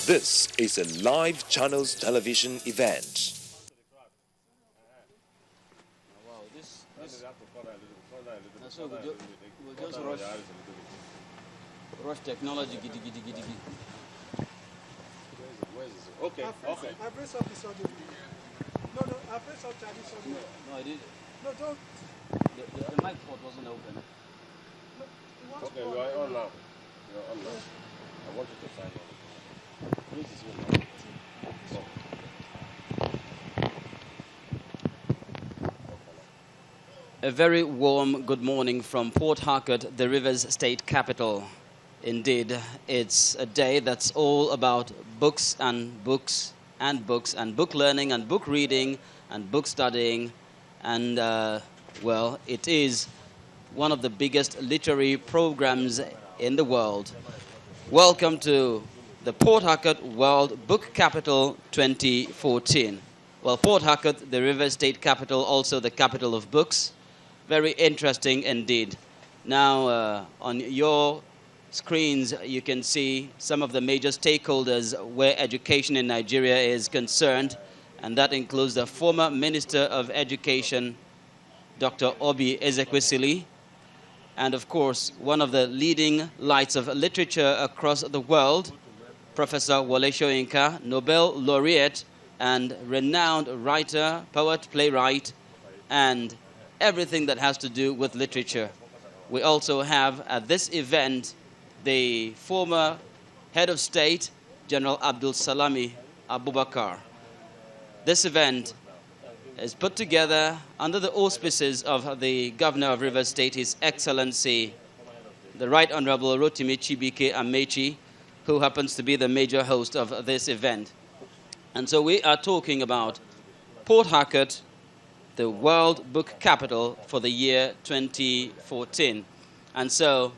This is a live channels television event. Wow, this so we'll just rush technology. Giddy, giddy, giddy, giddy. Okay. I press up this audio. No, I press up Chinese audio. No, I did. No, don't. The mic port wasn't open. No, you want Okay, to you go are on now. You are on now. I want you to sign on. This is your name. A very warm good morning from Port Harcourt, the Rivers State capital. Indeed, it's a day that's all about books and books and books and book learning and book reading and book studying. And, well, it is one of the biggest literary programs in the world. Welcome to the Port Harcourt World Book Capital 2014. Well, Port Harcourt, the Rivers State capital, also the capital of books. Very interesting indeed. Now, on your screens, you can see some of the major stakeholders where education in Nigeria is concerned, and that includes the former Minister of Education, Dr. Obi Ezekwesili, and of course, one of the leading lights of literature across the world, Professor Wole Soyinka, Nobel laureate and renowned writer, poet, playwright, and everything that has to do with literature. We also have at this event the former head of state, General Abdul Salami Abubakar. This event is put together under the auspices of the Governor of Rivers State, His Excellency, the Right Honorable Rotimi Chibike Amechi, who happens to be the major host of this event. And so we are talking about Port Harcourt, the World Book Capital for the year 2014. And so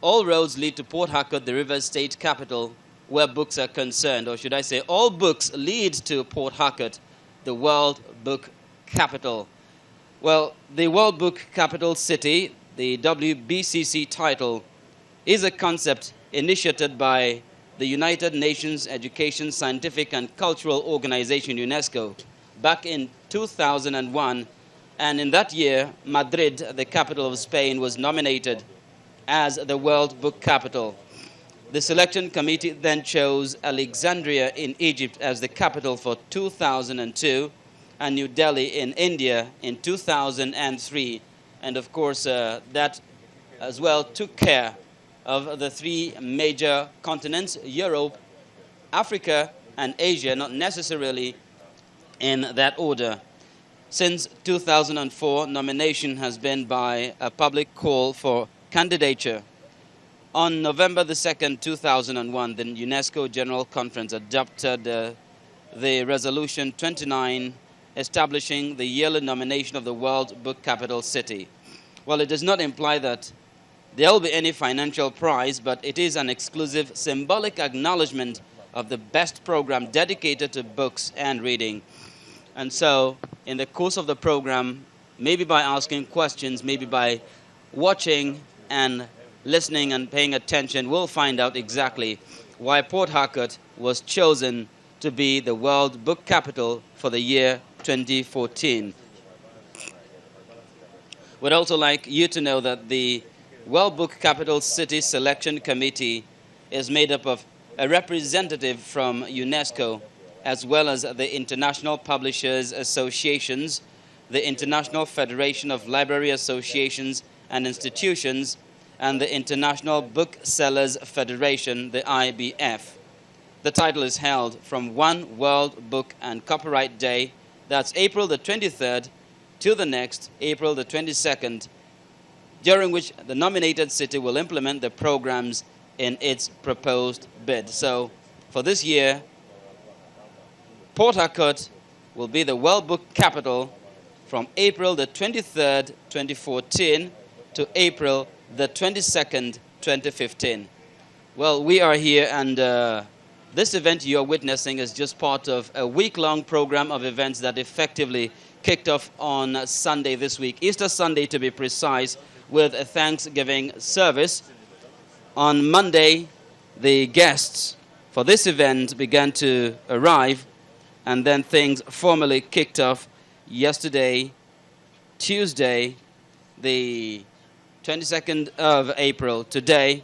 all roads lead to Port Harcourt, the Rivers State capital, where books are concerned. Or should I say, all books lead to Port Harcourt, the World Book Capital. Well, the World Book Capital City, the WBCC title, is a concept initiated by the United Nations Education, Scientific and Cultural Organization, UNESCO, back in 2001. And in that year, Madrid, the capital of Spain, was nominated as the World Book Capital. The selection committee then chose Alexandria in Egypt as the capital for 2002 and New Delhi in India in 2003. And of course, that as well took care of the three major continents, Europe, Africa, and Asia, not necessarily in that order. Since 2004, nomination has been by a public call for candidature. On November the 2nd, 2001, the UNESCO General Conference adopted the Resolution 29 establishing the yearly nomination of the World Book Capital City. Well, it does not imply that there will be any financial prize, but it is an exclusive symbolic acknowledgement of the best program dedicated to books and reading. And so, in the course of the program, maybe by asking questions, maybe by watching and listening and paying attention, we'll find out exactly why Port Harcourt was chosen to be the World Book Capital for the year 2014. We'd also like you to know that the World Book Capital City Selection Committee is made up of a representative from UNESCO, as well as the International Publishers Associations, the International Federation of Library Associations and Institutions, and the International Booksellers Federation, the IBF. The title is held from one World Book and Copyright Day, that's April the 23rd, to the next, April the 22nd, during which the nominated city will implement the programs in its proposed bid. So, for this year, Port Harcourt will be the World Book Capital from April the 23rd, 2014 to April the 22nd, 2015. Well, we are here, and this event you're witnessing is just part of a week-long program of events that effectively kicked off on Sunday this week, Easter Sunday to be precise, with a Thanksgiving service. On Monday, the guests for this event began to arrive, and then things formally kicked off yesterday, Tuesday, the 22nd of April. Today,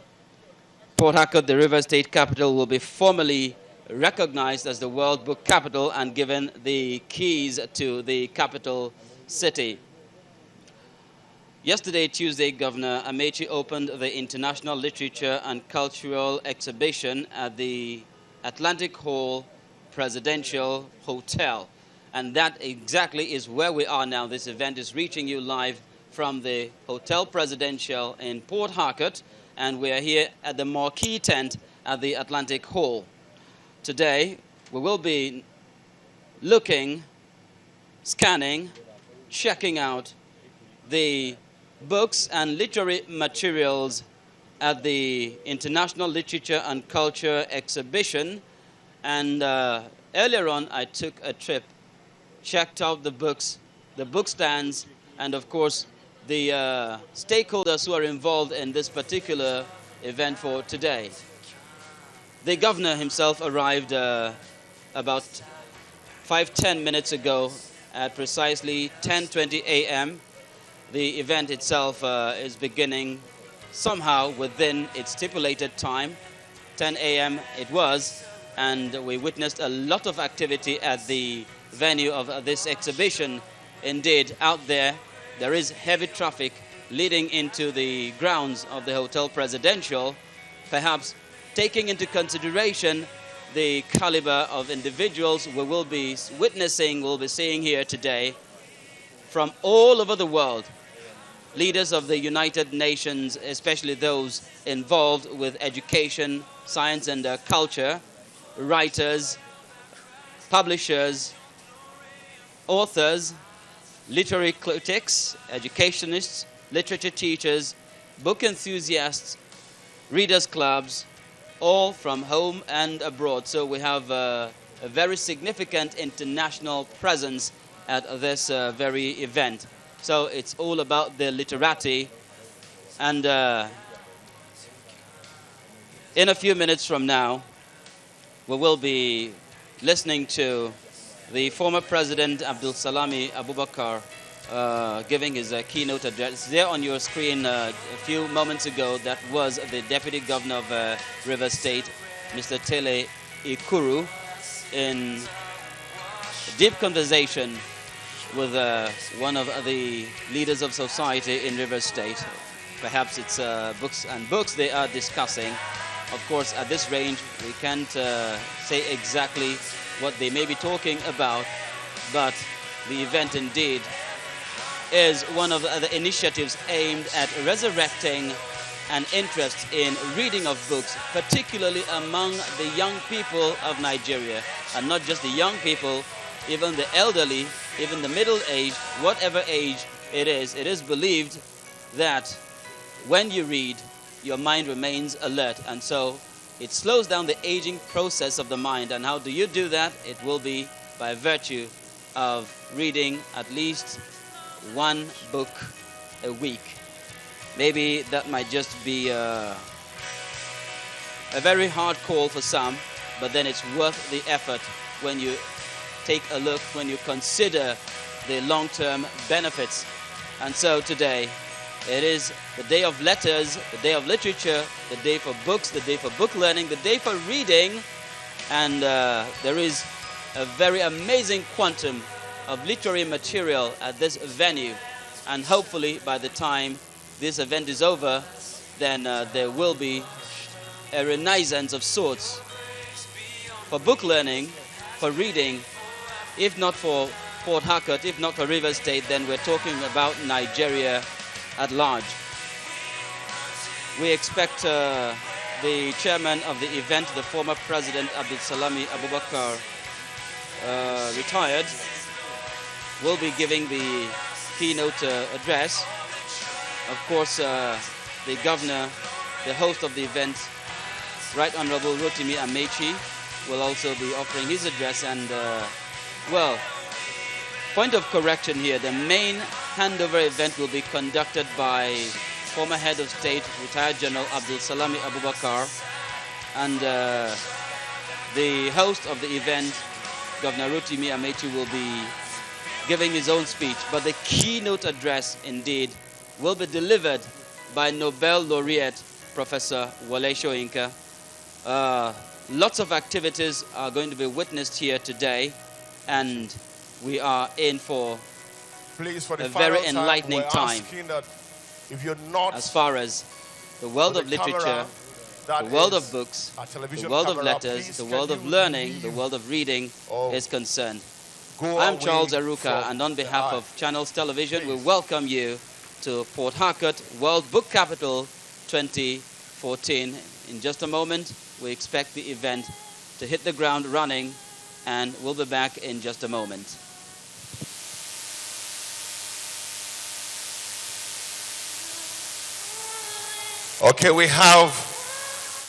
Port Harcourt, the River State capital, will be formally recognized as the World Book Capital and given the keys to the capital city. Yesterday, Tuesday, Governor Amechi opened the International Literature and Cultural Exhibition at the Atlantic Hall Presidential Hotel. And that exactly is where we are now. This event is reaching you live from the Hotel Presidential in Port Harcourt, and we are here at the marquee tent at the Atlantic Hall. Today, we will be looking, scanning, checking out the books and literary materials at the International Literature and Culture Exhibition. And earlier on, I took a trip, checked out the books, the book stands, and of course, the stakeholders who are involved in this particular event for today. The governor himself arrived about 5-10 minutes ago at precisely 10:20 a.m. The event itself is beginning somehow within its stipulated time. 10 a.m. it was, and we witnessed a lot of activity at the venue of this exhibition. Indeed, out there is heavy traffic leading into the grounds of the Hotel Presidential, perhaps taking into consideration the caliber of individuals we will be witnessing, we'll be seeing here today from all over the world. Leaders of the United Nations, especially those involved with education, science and culture, writers, publishers, authors, literary critics, educationists, literature teachers, book enthusiasts, readers' clubs, all from home and abroad. So we have a very significant international presence at this very event. So it's all about the literati. And in a few minutes from now, we will be listening to the former President Abdul Salami Abubakar giving his keynote address. There on your screen a few moments ago, that was the Deputy Governor of River State, Mr. Tele Ikuru, in deep conversation with one of the leaders of society in River State. Perhaps it's books and books they are discussing. Of course, at this range, we can't say exactly what they may be talking about, but the event indeed is one of the initiatives aimed at resurrecting an interest in reading of books, particularly among the young people of Nigeria. And not just the young people, even the elderly, even the middle-aged, whatever age it is believed that when you read, your mind remains alert. And so it slows down the aging process of the mind. And how do you do that? It will be by virtue of reading at least one book a week. Maybe that might just be a very hard call for some, but then it's worth the effort when you take a look, when you consider the long-term benefits. And so today, it is the day of letters, the day of literature, the day for books, the day for book learning, the day for reading. And there is a very amazing quantum of literary material at this venue. And hopefully by the time this event is over, then there will be a renaissance of sorts for book learning, for reading. If not for Port Harcourt, if not for River State, then we're talking about Nigeria at large. We expect the chairman of the event, the former President Abdul Salami Abubakar, retired, will be giving the keynote address. Of course, the governor, the host of the event, Right Honorable Rotimi Amechi, will also be offering his address. And well, point of correction here, the main handover event will be conducted by former head of state, retired General Abdul Salami Abubakar, and The host of the event, Governor Rotimi Amechi, will be giving his own speech, but the keynote address, indeed, will be delivered by Nobel laureate Professor Wole Soyinka. Lots of activities are going to be witnessed here today, and we are in for Please, for the a very final enlightening we're time asking that if you're not as far as the world on of the camera, literature, that the world is of books, a the television world of camera, letters, please the can world of you learning, the leave? world of reading Oh, is concerned. go I'm away Charles Aruka, from and on the behalf eye. of Channels Television, we Please. welcome you to Port Harcourt World Book Capital 2014. In just a moment, we expect the event to hit the ground running, and we'll be back in just a moment. Okay, we have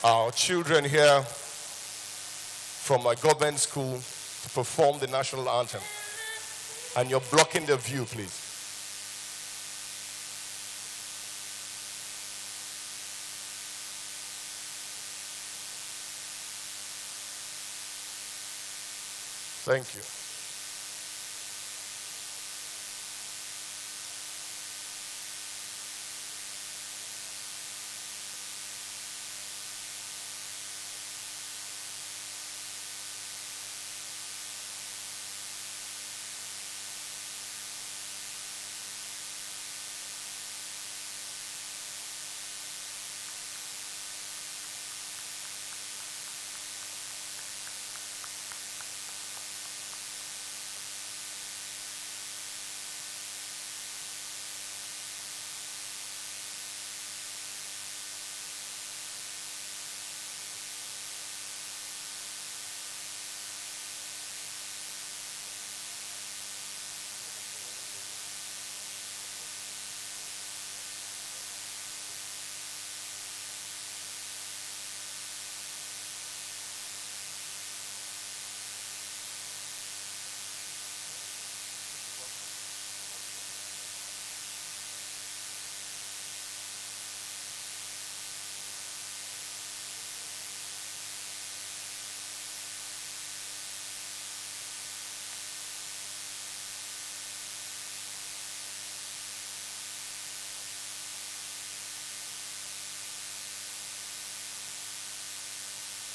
our children here from a government school to perform the national anthem. And you're blocking the view, please. Thank you.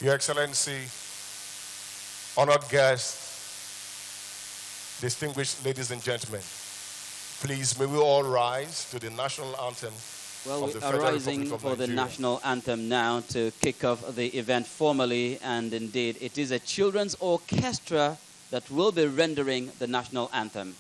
Your Excellency, honored guests, distinguished ladies and gentlemen, please may we all rise to the national anthem. Well, of we the are Federal rising Republic of for the Nigeria. national anthem now to kick off the event formally, and indeed it is a children's orchestra that will be rendering the national anthem.